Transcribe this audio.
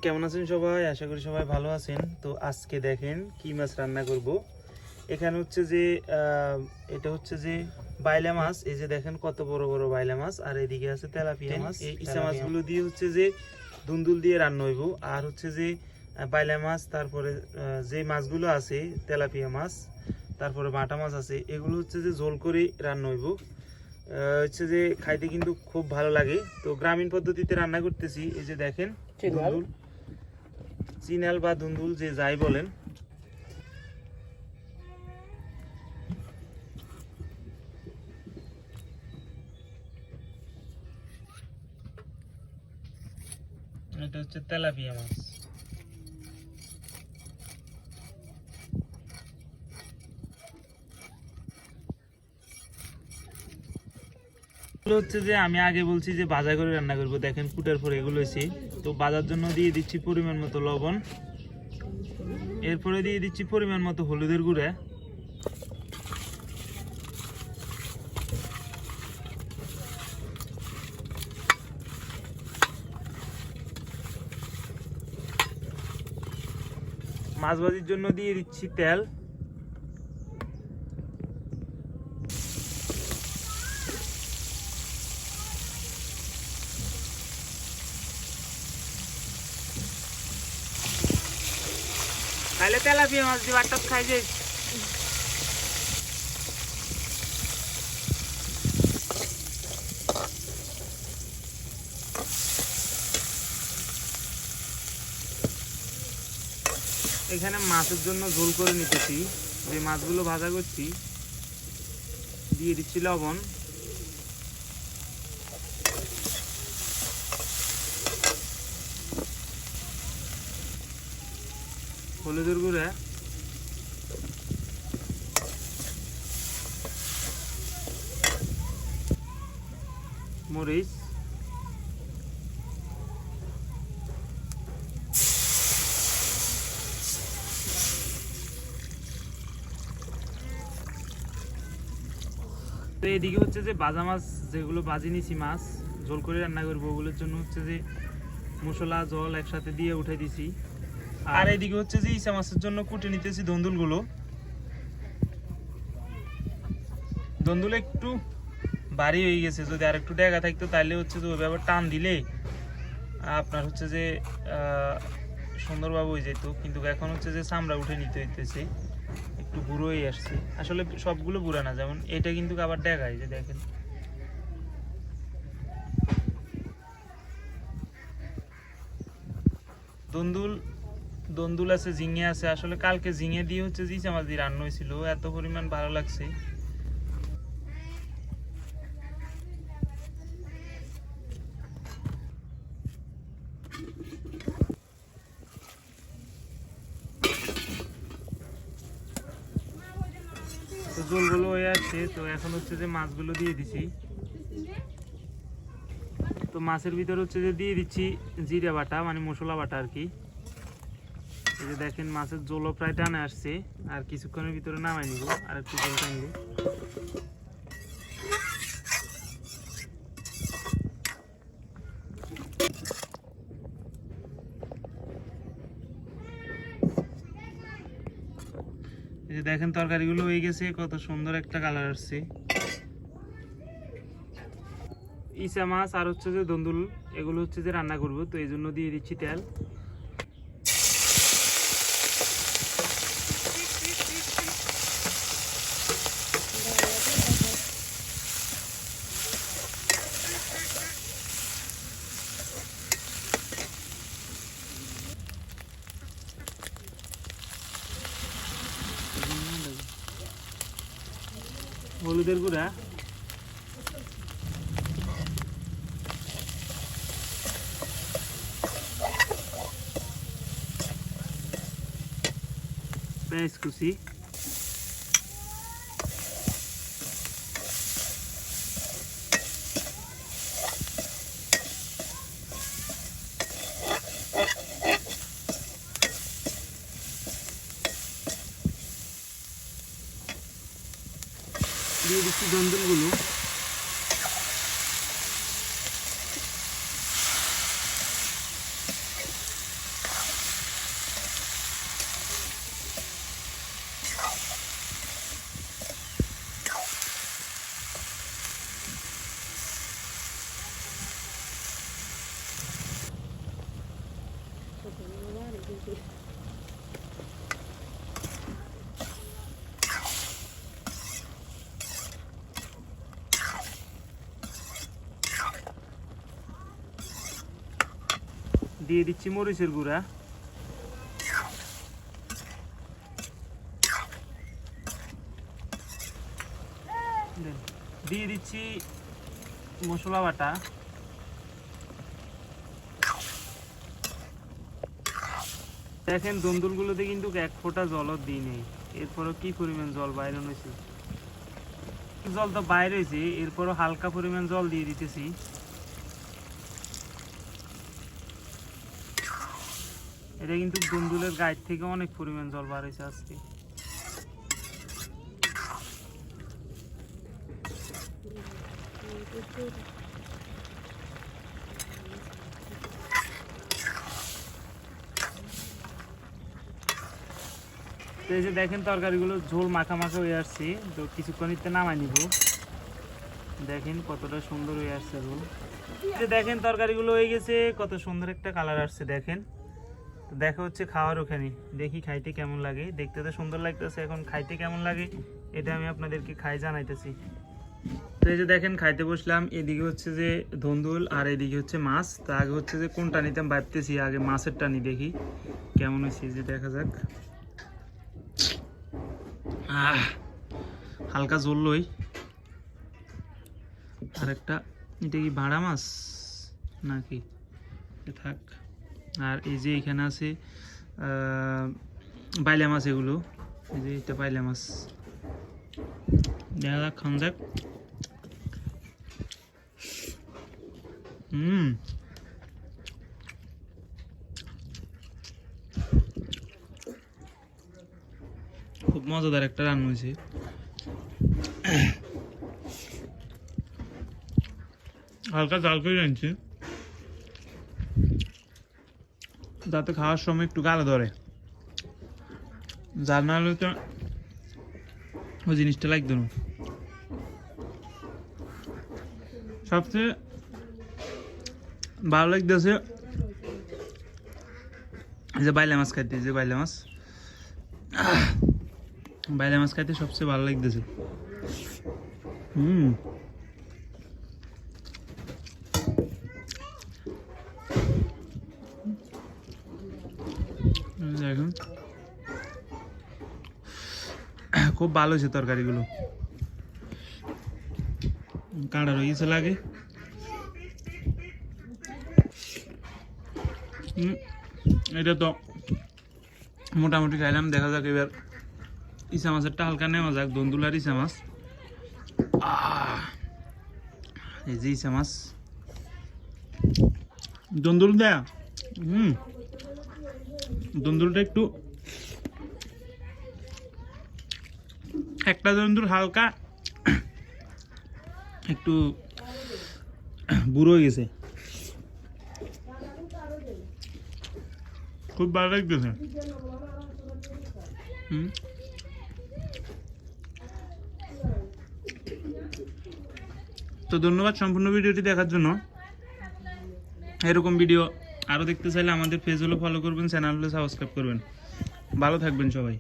কেমন আছেন সবাই? আশা করি সবাই ভালো আছেন। তো আজকে দেখেন কি মাছ রান্না করব। এখানে হচ্ছে যে এটা হচ্ছে যে বাইলা মাছ। এই যে দেখেন কত বড় বড় বাইলা মাছ, আর এদিকে আছে তেলাপিয়া মাছ। এই ইসা মাছগুলো দিয়ে হচ্ছে যে দুন্দুল দিয়ে রান্না হইব। আর হচ্ছে যে বাইলা মাছ, তারপরে যে মাছগুলো আছে তেলাপিয়া মাছ, তারপরে বাটা মাছ আছে, এগুলো হচ্ছে যে ঝোল করে রান্না হইব। হচ্ছে যে খাইতে কিন্তু খুব ভালো লাগে। তো গ্রামীণ পদ্ধতিতে রান্না করতেছি। এই যে দেখেন দুন্দুল, চিনাল বা দুন্দুল যে যাই বলেন। এটা হচ্ছে তেলাপিয়া মাছ। হচ্ছে যে আমি আগে বলছি যে ভাজা করে রান্না করব। দেখেন কুটার পরে এগুলো হয়েছে। তো ভাজার জন্য দিয়ে দিচ্ছি পরিমাণ মতো লবণ, এরপরে দিয়ে দিচ্ছি পরিমাণ মতো হলুদের গুঁড়া, মাছ ভাজির জন্য দিয়ে দিচ্ছি তেল, খাইলে তেলাপিয়া মাছ দিয়ে ভাতটা খাই যাই। এখানে মাছের জন্য ঝোল করে নিতেছি। যে মাছগুলো ভাজা করছি দিয়ে দিচ্ছি লবণ, হলুদের গুঁড়া, মরিচ, তো এদিকে হচ্ছে যে ভাজা মাছ যেগুলো ভাজি নিছি, মাছ ঝোল করে রান্না করবো, ওগুলোর জন্য হচ্ছে যে মশলা জল একসাথে দিয়ে উঠাই দিছি। আর এদিকে হচ্ছে যে ইসা মাছের জন্য কুটে নিতেছি ধন্দুলগুলো। ধন্দুল একটু ভারী হয়ে গেছে, যদি আর একটু ডেগা থাকতো তাহলে হচ্ছে যে ওইভাবে টান দিলে আপনার হচ্ছে যে সুন্দরভাবে হয়ে যেত। কিন্তু এখন হচ্ছে যে চামড়া উঠে নিতে হইতেছে, একটু বুড়ো হয়ে আসছে। আসলে সবগুলো বুড়া না, যেমন এটা কিন্তু আবার ডেগায়, যে দেখেন। দন্দুল দন্দুল আছে, ঝিঙে আছে। আসলে কালকে ঝিঙে দিয়ে হচ্ছে যে ইচা মাছ দিয়ে রান্না হয়েছিল, এত পরিমাণ ভালো লাগছে। তো ঝোলগুলো হয়ে আসছে। তো এখন হচ্ছে যে মাছগুলো দিয়ে দিছি। তো মাছের ভিতরে হচ্ছে যে দিয়ে দিচ্ছি জিরা বাটা, মানে মশলা বাটা আর কি। এই যে দেখেন মাছের ঝোলও প্রায় টানে আসছে, আর কিছুক্ষণের ভিতরে নামাই নিব, আর একটু ঝোল টানবো। এই যে দেখেন তরকারিগুলো হয়ে গেছে, কত সুন্দর একটা কালার আসছে। ইচা মাছ আর হচ্ছে যে দন্দুল, এগুলো হচ্ছে যে রান্না করবো, তো এই জন্য দিয়ে দিচ্ছি তেল। হলুদের গুঁড়া, পেঁয়াজ কুচি, দিয়ে দিচ্ছি দন্দুলগুলো। দিয়ে দিচ্ছি মরিচের গুঁড়া, দিয়ে দিচ্ছি মশলা বাটা, দেখেন দন্দুলগুলোতে কিন্তু এক ফোঁটা জলও দিই নেই, এরপরও কি পরিমাণ জল বাইরে হয়েছে, জল তো বাইরে হয়েছে, এরপরও হালকা পরিমাণ জল দিয়ে দিতেছি। এটা কিন্তু দন্দুলের গায়ের থেকে অনেক পরিমাণ জল বার হয়েছে আজকে। তো এই যে দেখেন তরকারিগুলো ঝোল মাখা মাখা হয়ে আসছে, তো কিছুক্ষণিতে নামাই নিব। দেখেন কতটা সুন্দর হয়ে আসছে ঝোল। দেখেন তরকারিগুলো হয়ে গেছে, কত সুন্দর একটা কালার আসছে দেখেন। তো দেখা হচ্ছে খাওয়ার ওখানে, দেখি খাইতে কেমন লাগে। দেখতে তো সুন্দর লাগতেছে, এখন খাইতে কেমন লাগে এটা আমি আপনাদেরকে খাই জানাইতেছি। তো এই যে দেখেন খাইতে বসলাম, এদিকে হচ্ছে যে ধন্দুল আর এদিকে হচ্ছে মাছ। তো আগে হচ্ছে যে কোনটা নিতাম ভাবতেছি, আগে মাছেরটা নি দেখি কেমন হয়েছে, যে দেখা যাক। হালকা ঝোল লই, আর একটা এটা কি ভাড়া মাছ নাকি থাক। আর এই যে এখানে আছে বাইলা মাছ, এগুলো এই যে এটা বাইলা মাছ, দেখা যাক খান যাক। খুব মজাদার একটা রান্না হয়েছে। হালকা জাল করে আনছি যাতে খাওয়ার সময় একটু গালে ধরে, জাল না হলে তো ওই জিনিসটা লাগতো না। সবচেয়ে ভালো লাগতেছে যে বাইলা মাছ খাইতে, যে বাইলা মাছ খাইতে সবচেয়ে ভালো লাগতেছে। দেখুন খুব ভালো হয়েছে তরকারিগুলো, কাঁড়া রয়েছে লাগে। এটা তো মোটামুটি খাইলাম, দেখা যাক এবার ইসা মাছেরটা হালকা নেওয়া যাক। দন্দুল আর ইসা মাছ, এই যে ইসা মাছ দন্দুল দেয়া, দন্দুলটা একটু একটা দন্দুল হালকা একটু বুড়ো হয়ে গেছে, খুব ভালো লাগতেছে। তো ধন্যবাদ সম্পূর্ণ ভিডিওটি দেখার জন্য। এরকম ভিডিও আরও দেখতে চাইলে আমাদের পেজ হলো ফলো করবেন, চ্যানেল হলে সাবস্ক্রাইব করবেন। ভালো থাকবেন সবাই।